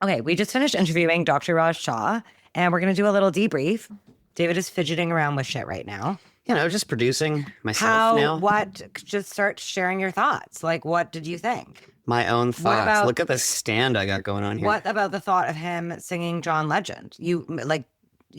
Okay, we just finished interviewing Dr. Raj Shah, and we're going to do a little debrief. David is fidgeting around with shit right now. Just producing myself now. Just start sharing your thoughts. Like, what did you think? My own thoughts. about- Look at the stand I got going on here. What about the thought of him singing John Legend? You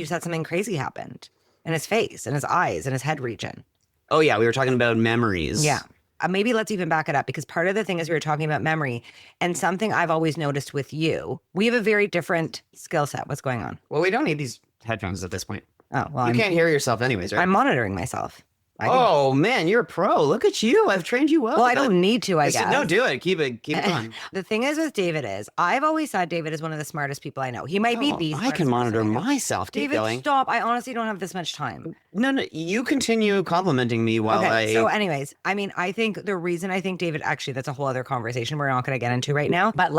said something crazy happened in his face, in his eyes, in his head region. Oh, yeah. We were talking about memories. Yeah. Maybe let's even back it up, because part of the thing is we were talking about memory, and something I've always noticed with you, we have a very different skill set. What's going on? Well, we don't need these headphones at this point. Oh, well, You can't hear yourself anyways, right? I'm monitoring myself. Oh, man, you're a pro. Look at you. I've trained you well. Well, I don't need to, I guess. No, do it. Keep it going. The thing is with David is, I've always said David is one of the smartest people I know. He might be the I smartest can monitor person I know. myself. Keep David, going. stop. I honestly don't have this much time. No, you continue complimenting me while So anyways, I think the reason I think David, actually, that's a whole other conversation we're not going to get into right now. But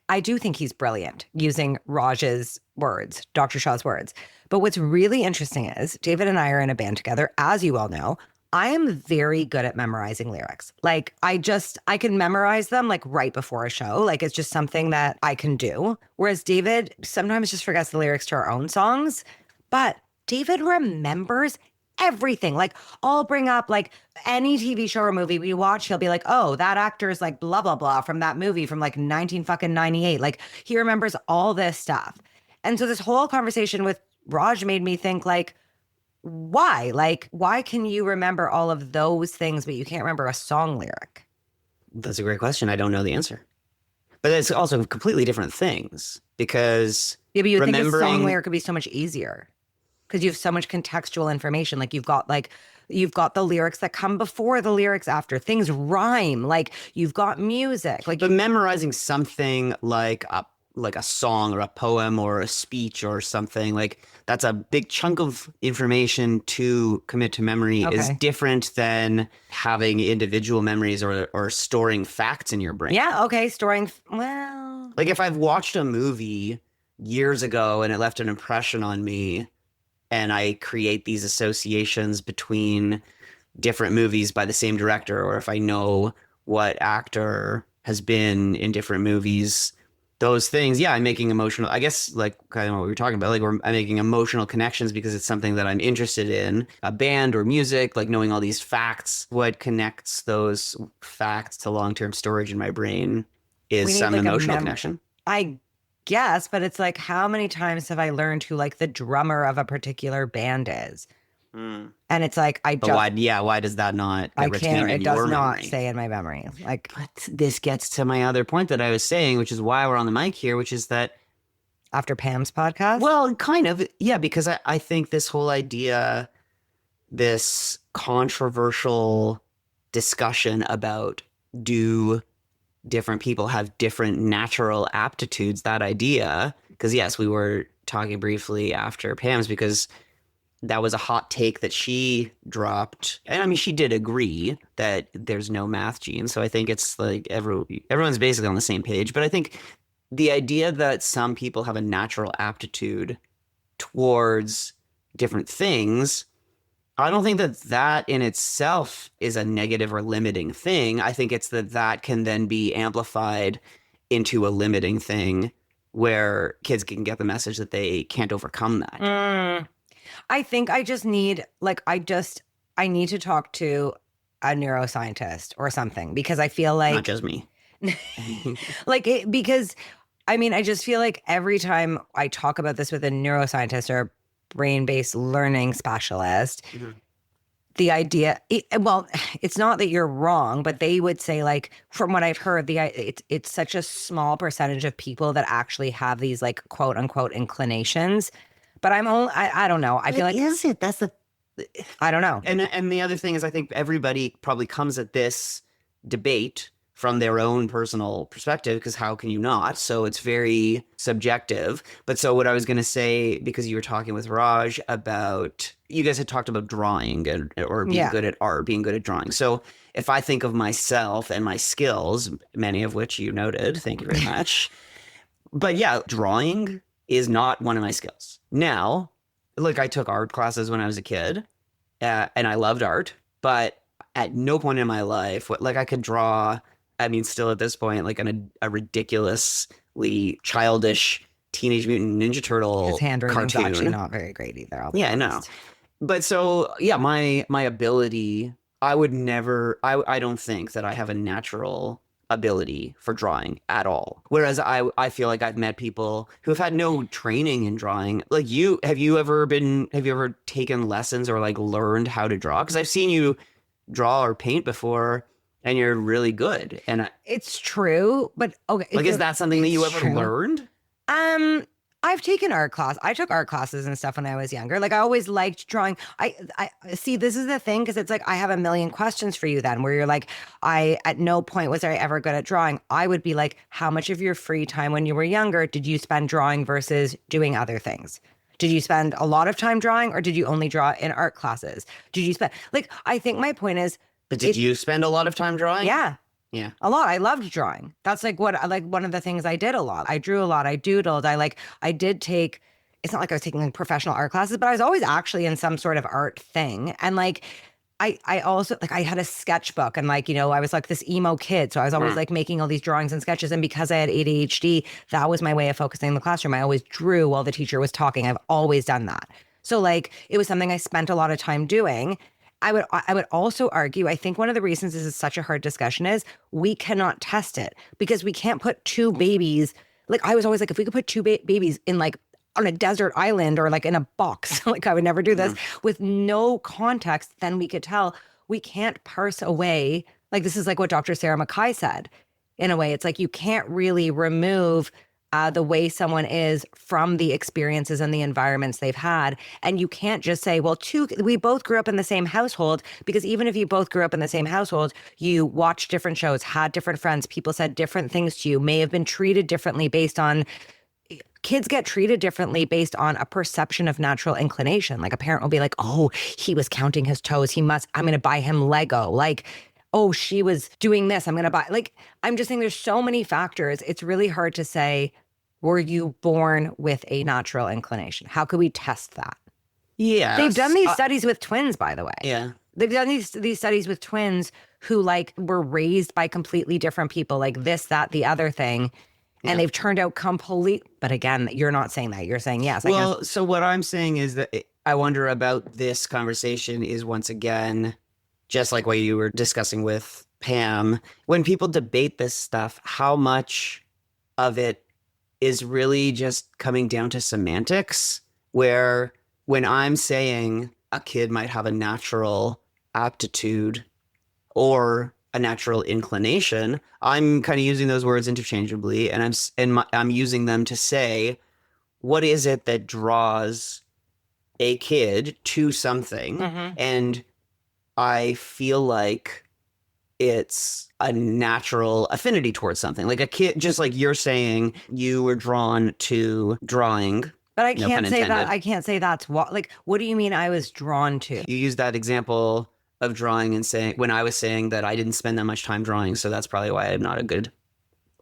I do think he's brilliant using Raj's words, Dr. Shah's words. But what's really interesting is David and I are in a band together, as you all know. I am very good at memorizing lyrics. I can memorize them right before a show. It's just something that I can do. Whereas David sometimes just forgets the lyrics to our own songs. But David remembers everything. I'll bring up any TV show or movie we watch. He'll be like, oh, that actor's blah, blah, blah from that movie from 1998. He remembers all this stuff. And so this whole conversation with Raj made me think why? Why can you remember all of those things, but you can't remember a song lyric? That's a great question. I don't know the answer. But it's also completely different things, because Yeah, but you think a song lyric could be so much easier because you have so much contextual information. You've got the lyrics that come before the lyrics after. Things rhyme. You've got music. But memorizing something like a song or a poem or a speech or something, that's a big chunk of information to commit to memory. Okay. Is different than having individual memories or storing facts in your brain. Yeah, okay, storing, if I've watched a movie years ago and it left an impression on me, and I create these associations between different movies by the same director, or if I know what actor has been in different movies, those things, yeah, I'm making emotional, I guess, kind of what we were talking about, I'm making emotional connections because it's something that I'm interested in, a band or music, knowing all these facts. What connects those facts to long-term storage in my brain is some emotional connection. I guess, but it's how many times have I learned who the drummer of a particular band is? And it's why does that not get retained in it does your not memory? stay in my memory. But this gets to my other point that I was saying, which is why we're on the mic here, which is that after Pam's podcast? Well, kind of, yeah, because I think this whole idea, this controversial discussion about do different people have different natural aptitudes, that idea, because yes, we were talking briefly after Pam's because that was a hot take that she dropped. And I mean, she did agree that there's no math gene. So I think it's everyone's basically on the same page. But I think the idea that some people have a natural aptitude towards different things, I don't think that in itself is a negative or limiting thing. I think it's that can then be amplified into a limiting thing where kids can get the message that they can't overcome that. I think I just need, I need to talk to a neuroscientist or something, because I feel Not just me. Because I just feel every time I talk about this with a neuroscientist or brain-based learning specialist, the idea, it's not that you're wrong, but they would say, from what I've heard, it's such a small percentage of people that actually have these quote unquote inclinations. But I don't know. I feel is it? That's the. I don't know. And the other thing is, I think everybody probably comes at this debate from their own personal perspective, because how can you not? So it's very subjective. But so what I was going to say, because you were talking with Raj about, you guys had talked about drawing or being good at art, being good at drawing. So if I think of myself and my skills, many of which you noted, thank you very much. But yeah, drawing is not one of my skills. Now, I took art classes when I was a kid, and I loved art, but at no point in my life, I could draw, still at this point, a ridiculous, childish Teenage Mutant Ninja Turtle His handwriting's cartoon. actually not very great either. I'll be Yeah, I know. honest. But so, yeah, my ability, I would never, I don't think that I have a natural ability for drawing at all. Whereas I feel like I've met people who have had no training in drawing. Like have you ever taken lessons or like learned how to draw? Because I've seen you draw or paint before and you're really good. And It's true, but okay. like, is that something that you ever learned? I've taken art class. I took art classes and stuff when I was younger. Like I always liked drawing. I see this is the thing because it's like I have a million questions for you then where you're like, at no point was I ever good at drawing. I would be like, how much of your free time when you were younger did you spend drawing versus doing other things? Did you spend a lot of time drawing or did you only draw in art classes? Did you spend like I think my point is But did you spend a lot of time drawing? yeah. Yeah. A lot. I loved drawing. That's like one of the things I did a lot. I drew a lot. I doodled. I did take, it's not like I was taking like professional art classes, but I was always actually in some sort of art thing. And like, I also like, I had a sketchbook and like, I was like this emo kid. So I was always like making all these drawings and sketches. And because I had ADHD, that was my way of focusing in the classroom. I always drew while the teacher was talking. I've always done that. So like, it was something I spent a lot of time doing. I would also argue, I think one of the reasons this is such a hard discussion is we cannot test it because we can't put two babies. Like I was always like, if we could put two babies in like on a desert island or like in a box, like I would never do this with no context, then we could tell. We can't parse away. Like this is like what Dr. Sarah McKay said. In a way, it's like you can't really remove the way someone is from the experiences and the environments they've had. And you can't just say, well, we both grew up in the same household, because even if you both grew up in the same household, you watched different shows, had different friends, people said different things to you, may have been treated differently kids get treated differently based on a perception of natural inclination. Like a parent will be like, oh, he was counting his toes. I'm going to buy him Lego. Like, oh, she was doing this. I'm going to buy, like, I'm just saying there's so many factors. It's really hard to say, were you born with a natural inclination? How could we test that? Yeah. They've done these studies with twins, by the way. Yeah. They've done these studies with twins who like were raised by completely different people, like this, that, the other thing. And they've turned out but again, you're not saying that. You're saying yes. Well, so what I'm saying is that I wonder about this conversation is once again, just like what you were discussing with Pam, when people debate this stuff, how much of it is really just coming down to semantics, where when I'm saying a kid might have a natural aptitude or a natural inclination, I'm kind of using those words interchangeably, and I'm using them to say, what is it that draws a kid to something? Mm-hmm. And I feel like it's a natural affinity towards something. Like a kid, just like you're saying, you were drawn to drawing. But I can't say that. I can't say that's what. Like, what do you mean I was drawn to? You used that example of drawing and saying, when I was saying that I didn't spend that much time drawing, so that's probably why I'm not a good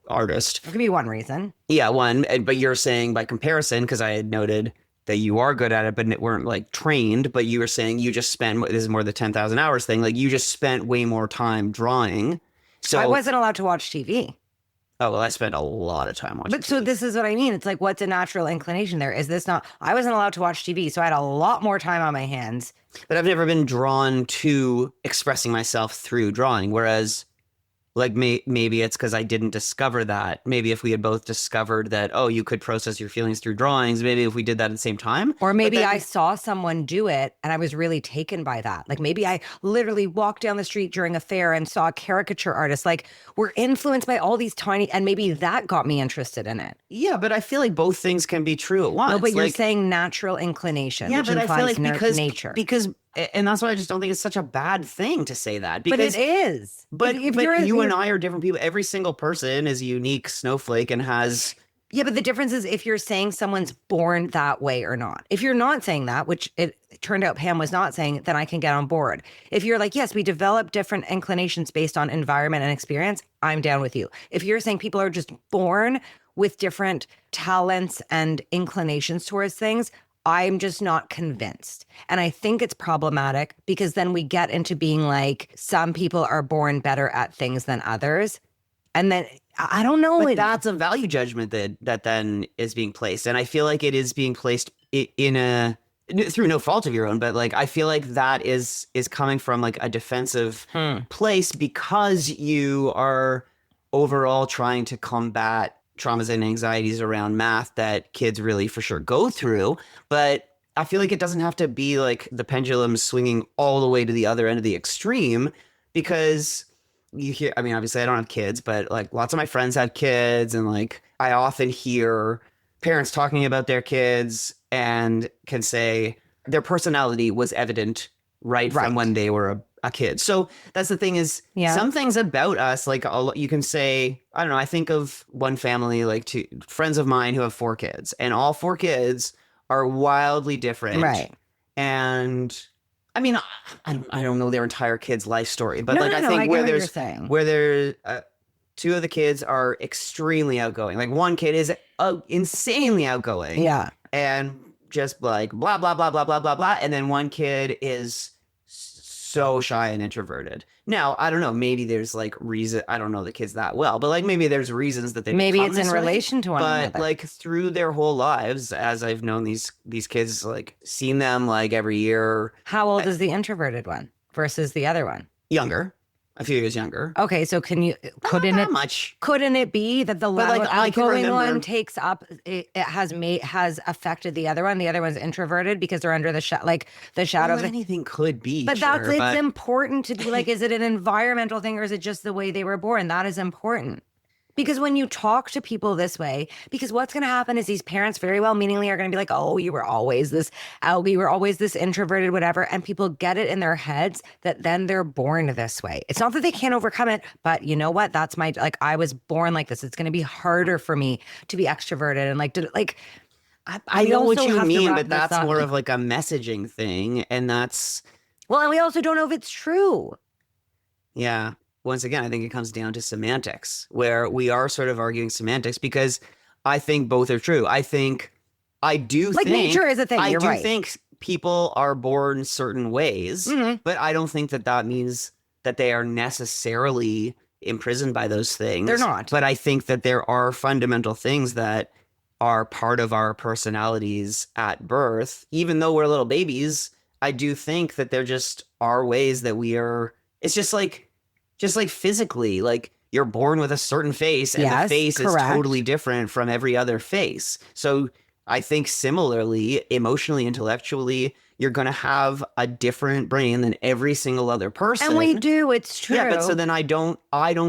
artist. It could be one reason. Yeah, one. But you're saying by comparison, because I had noted that you are good at it, but weren't like trained. But you were saying you just spent, this is more the 10,000 hours thing. Like you just spent way more time drawing. So I wasn't allowed to watch TV. Oh, well, I spent a lot of time watching But so TV. this is what I mean. It's like, what's a natural inclination there? Is this not, I wasn't allowed to watch TV, so I had a lot more time on my hands. But I've never been drawn to expressing myself through drawing. Whereas, like, maybe it's because I didn't discover that. Maybe if we had both discovered that, oh, you could process your feelings through drawings, maybe if we did that at the same time. Or maybe I saw someone do it and I was really taken by that. Like maybe I literally walked down the street during a fair and saw a caricature artist. Like we're influenced by all these tiny, and maybe that got me interested in it. Yeah, but I feel like both things can be true at once. No, but you're like, saying natural inclination, yeah, which but I implies feel like because nature. And that's why I just don't think it's such a bad thing to say that. But it is. But you and I are different people. Every single person is a unique snowflake and has... Yeah, but the difference is if you're saying someone's born that way or not. If you're not saying that, which it turned out Pam was not saying, then I can get on board. If you're like, yes, we develop different inclinations based on environment and experience, I'm down with you. If you're saying people are just born with different talents and inclinations towards things, I'm just not convinced. And I think it's problematic because then we get into being like, some people are born better at things than others. And then I don't know. But that's a value judgment that then is being placed. And I feel like it is being placed through no fault of your own, but like I feel like that is coming from like a defensive place because you are overall trying to combat traumas and anxieties around math that kids really for sure go through. But I feel like it doesn't have to be like the pendulum swinging all the way to the other end of the extreme, because you hear, I mean, obviously I don't have kids, but like lots of my friends have kids, and like I often hear parents talking about their kids and can say their personality was evident right from when they were a kid. So that's the thing is some things about us, like you can say, I don't know, I think of one family, like two friends of mine who have 4 kids, and all 4 kids are wildly different. Right. And I mean, I don't know their entire kid's life story, but I think where there's 2 of the kids are extremely outgoing. Like one kid is insanely outgoing. Yeah. And just like blah, blah, blah, blah, blah, blah, blah. And then one kid is so shy and introverted. Now, I don't know, maybe there's like reason, I don't know the kids that well, but like maybe there's reasons that they maybe it's in relation to one another. But like through their whole lives, as I've known these kids, like seen them like every year. How old is the introverted one versus the other one? Younger. A few years younger. Okay, so couldn't it be that the outgoing one takes up it has affected the other one? The other one's introverted because they're under the shadow of anything could be. But it's important to be like, is it an environmental thing or is it just the way they were born? That is important. Because when you talk to people this way, because what's going to happen is these parents very well meaningly are going to be like, oh, you were always this introverted, whatever. And people get it in their heads that then they're born this way. It's not that they can't overcome it, but you know what? That's I was born like this. It's going to be harder for me to be extroverted. And I know what you mean, but that's more of like a messaging thing. And that's. Well, and we also don't know if it's true. Yeah. Once again, I think it comes down to semantics, where we are sort of arguing semantics, because I think both are true. I do think nature is a thing. I do think people are born certain ways, but I don't think that means that they are necessarily imprisoned by those things. They're not. But I think that there are fundamental things that are part of our personalities at birth. Even though we're little babies, I do think that there just are ways that we are. It's just like physically, like you're born with a certain face, and the face is totally different from every other face. So I think similarly, emotionally, intellectually, you're going to have a different brain than every single other person. And we do, it's true. Yeah, but so then I don't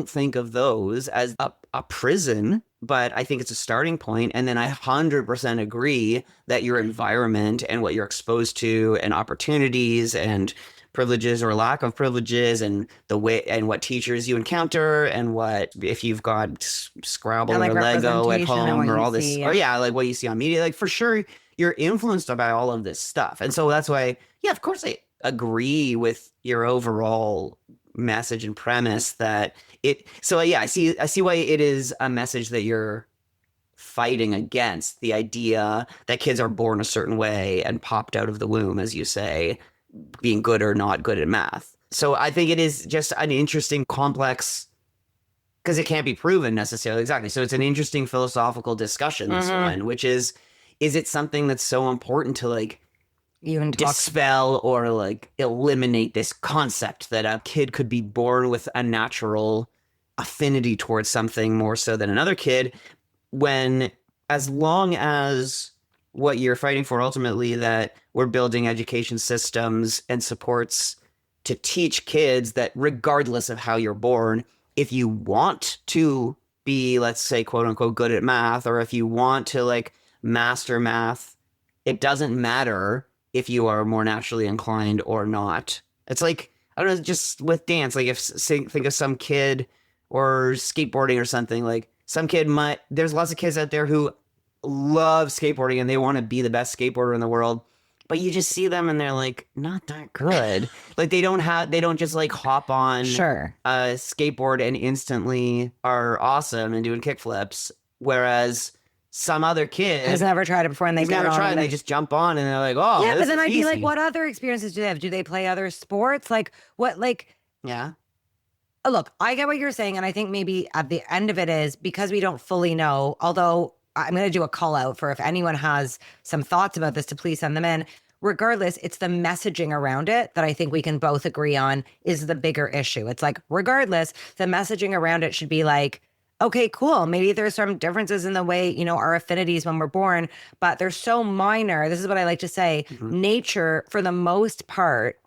think of those as a prison, but I think it's a starting point. And then I 100% agree that your environment and what you're exposed to and opportunities and privileges or lack of privileges and the way and what teachers you encounter and what if you've got Scrabble or Lego at home or all this or like what you see on media, like for sure you're influenced by all of this stuff. And so that's why of course I agree with your overall message and premise that I see why it is a message that you're fighting against, the idea that kids are born a certain way and popped out of the womb, as you say, being good or not good at math. So I think it is just an interesting, complex, because it can't be proven necessarily exactly. So it's an interesting philosophical discussion, this one, which is it something that's so important to like even dispel or like eliminate this concept that a kid could be born with a natural affinity towards something more so than another kid, when as long as what you're fighting for ultimately, that we're building education systems and supports to teach kids that regardless of how you're born, if you want to be, let's say, quote unquote, good at math, or if you want to like master math, it doesn't matter if you are more naturally inclined or not. It's like, I don't know, just with dance, like think of some kid or skateboarding or something, like some kid there's lots of kids out there who love skateboarding and they want to be the best skateboarder in the world, but you just see them and they're like not that good. Like they don't just like hop on a skateboard and instantly are awesome and doing kickflips, whereas some other kid has never tried it before and they just jump on and they're like, oh yeah, but then I'd be like, what other experiences do they have? Do they play other sports? Like what, like yeah. Look, I get what you're saying. And I think maybe at the end of it is because we don't fully know, although I'm going to do a call out for if anyone has some thoughts about this to please send them in. Regardless, it's the messaging around it that I think we can both agree on is the bigger issue. It's like, regardless, the messaging around it should be like, okay, cool. Maybe there's some differences in the way, our affinities when we're born, but they're so minor. This is what I like to say. Nature, for the most part,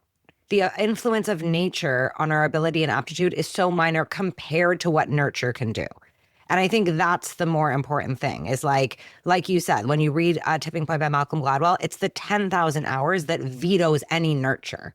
the influence of nature on our ability and aptitude is so minor compared to what nurture can do. And I think that's the more important thing is like you said, when you read Tipping Point by Malcolm Gladwell, it's the 10,000 hours that vetoes any nurture.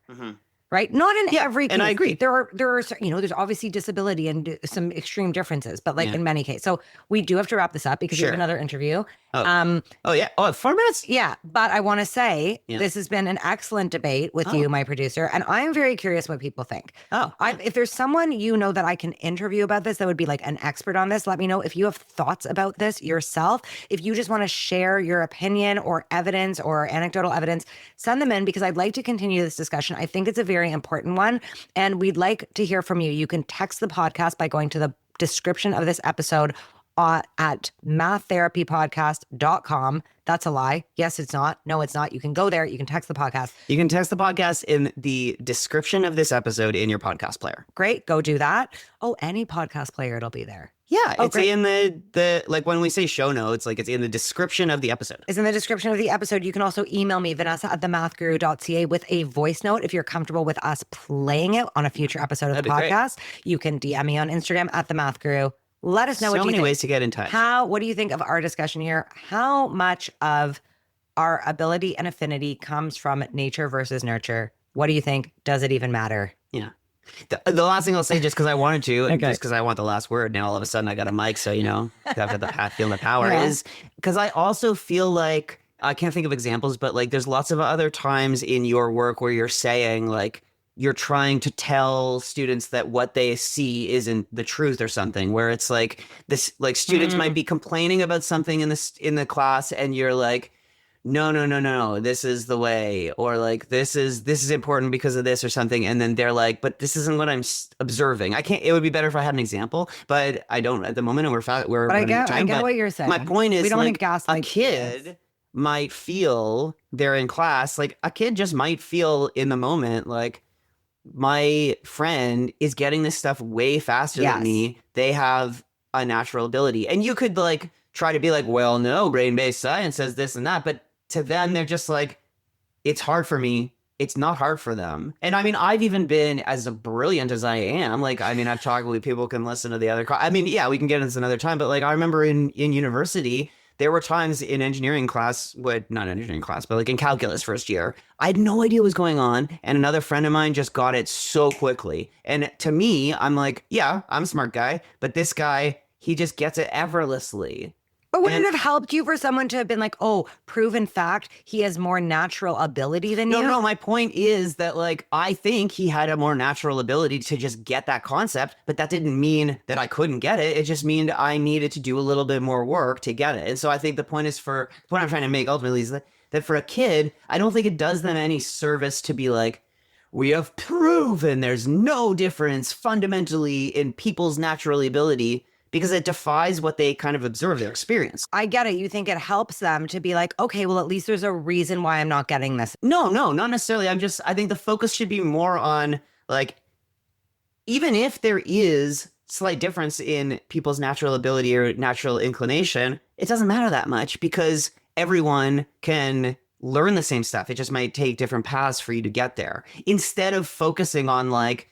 Right? Not in every case. And I agree. There are, there's obviously disability and some extreme differences, but in many cases. So we do have to wrap this up because we have another interview. Oh, yeah. Oh, 4 minutes? Yeah. But I want to say this has been an excellent debate with you, my producer. And I'm very curious what people think. If there's someone that I can interview about this that would be like an expert on this, let me know if you have thoughts about this yourself. If you just want to share your opinion or evidence or anecdotal evidence, send them in because I'd like to continue this discussion. I think it's a very important one. And we'd like to hear from you. You can text the podcast by going to the description of this episode at matththerapypodcast.com. That's a lie. Yes, it's not. No, it's not. You can go there. You can text the podcast. You can text the podcast in the description of this episode in your podcast player. Great. Go do that. Oh, any podcast player, it'll be there. Yeah, it's in the like when we say show notes, like it's in the description of the episode. It's in the description of the episode. You can also email me, Vanessa at themathguru.ca with a voice note if you're comfortable with us playing it on a future episode of the podcast. You can DM me on Instagram at themathguru. Let us know what you think. So many ways to get in touch. What do you think of our discussion here? How much of our ability and affinity comes from nature versus nurture? What do you think? Does it even matter? Yeah. The last thing I'll say, just because I wanted to, just because I want the last word. Now all of a sudden I got a mic, so have feel the power. Is because I also feel like I can't think of examples, but like there's lots of other times in your work where you're saying like you're trying to tell students that what they see isn't the truth or something. Where it's like this, like students might be complaining about something in the class, and you're like, no, this is the way, or like this is important because of this or something, and then they're like, but this isn't what I'm observing. It would be better if I had an example, but I don't at the moment, and we're I get what you're saying. My point is, we don't like, want to gaslight a kid might feel they're in class, like a kid just might feel in the moment like my friend is getting this stuff way faster than me. They have a natural ability, and you could like try to be like, well, no, brain-based science says this and that, but to them, they're just like, it's hard for me. It's not hard for them. And I mean, I've even been as brilliant as I am. Like, I mean, I've talked with people can listen to the other. I mean, yeah, we can get into this another time. But like, I remember in university, there were times in engineering class, not engineering class, but like in calculus first year, I had no idea what was going on. And another friend of mine just got it so quickly. And to me, I'm like, yeah, I'm a smart guy. But this guy, he just gets it effortlessly. But wouldn't it have helped you for someone to have been like, oh, proven fact, he has more natural ability than you? No, my point is that like, I think he had a more natural ability to just get that concept, but that didn't mean that I couldn't get it. It just meant I needed to do a little bit more work to get it. And so I think the point I'm trying to make ultimately is that for a kid, I don't think it does them any service to be like, we have proven there's no difference fundamentally in people's natural ability, because it defies what they kind of observe, their experience. I get it. You think it helps them to be like, okay, well, at least there's a reason why I'm not getting this. No, not necessarily. I think the focus should be more on like, even if there is slight difference in people's natural ability or natural inclination, it doesn't matter that much because everyone can learn the same stuff. It just might take different paths for you to get there. Instead of focusing on like,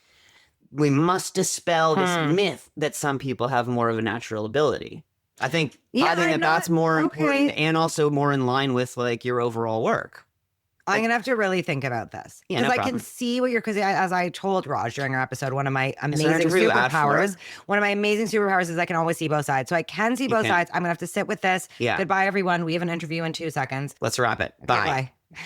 we must dispel this myth that some people have more of a natural ability. I think that's more important and also more in line with like your overall work. I'm going to have to really think about this. Because I can see what because as I told Raj during our episode, one of my amazing superpowers is I can always see both sides. So I can see both sides. I'm going to have to sit with this. Yeah. Goodbye, everyone. We have an interview in 2 seconds. Let's wrap it. Bye. Bye.